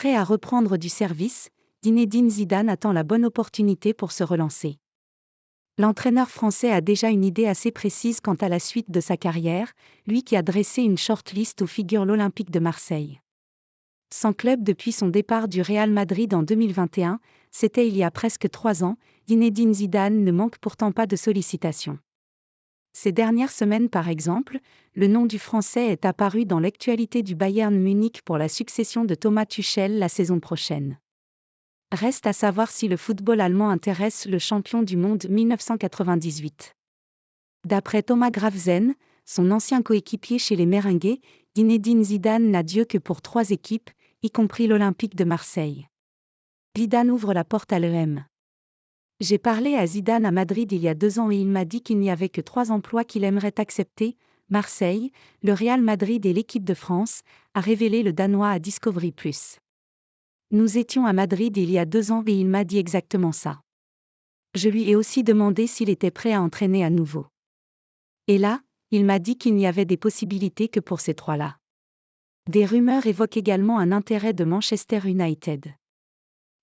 Prêt à reprendre du service, Zinedine Zidane attend la bonne opportunité pour se relancer. L'entraîneur français a déjà une idée assez précise quant à la suite de sa carrière, lui qui a dressé une shortlist où figure l'Olympique de Marseille. Sans club depuis son départ du Real Madrid en 2021, c'était il y a presque 3 ans, Zinedine Zidane ne manque pourtant pas de sollicitations. Ces dernières semaines par exemple, le nom du Français est apparu dans l'actualité du Bayern Munich pour la succession de Thomas Tuchel la saison prochaine. Reste à savoir si le football allemand intéresse le champion du monde 1998. D'après Thomas Gravesen, son ancien coéquipier chez les Merengues, Zinedine Zidane n'a d'yeux que pour 3 équipes, y compris l'Olympique de Marseille. Zidane ouvre la porte à l'EM. J'ai parlé à Zidane à Madrid il y a 2 ans et il m'a dit qu'il n'y avait que 3 emplois qu'il aimerait accepter, Marseille, le Real Madrid et l'équipe de France, a révélé le Danois à Discovery+. Nous étions à Madrid il y a 2 ans et il m'a dit exactement ça. Je lui ai aussi demandé s'il était prêt à entraîner à nouveau. Et là, il m'a dit qu'il n'y avait des possibilités que pour ces 3-là. Des rumeurs évoquent également un intérêt de Manchester United.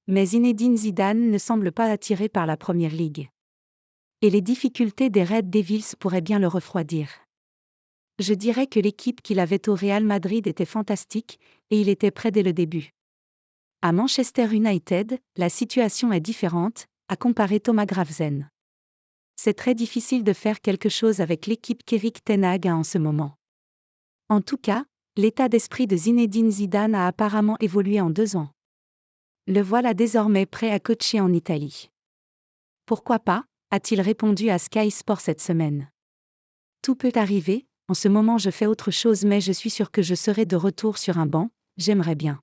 Mais Zinedine Zidane ne semble pas attiré par la Premier League. Et les difficultés des Red Devils pourraient bien le refroidir. Je dirais que l'équipe qu'il avait au Real Madrid était fantastique, et il était prêt dès le début. À Manchester United, la situation est différente, a comparé Thomas Gravesen. C'est très difficile de faire quelque chose avec l'équipe qu'Erik ten Hag a en ce moment. En tout cas, l'état d'esprit de Zinedine Zidane a apparemment évolué en 2 ans. Le voilà désormais prêt à coacher en Italie. Pourquoi pas, a-t-il répondu à Sky Sport cette semaine. Tout peut arriver, en ce moment je fais autre chose mais je suis sûr que je serai de retour sur un banc, j'aimerais bien.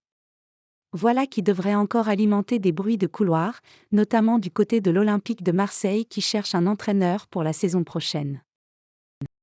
Voilà qui devrait encore alimenter des bruits de couloir, notamment du côté de l'Olympique de Marseille qui cherche un entraîneur pour la saison prochaine.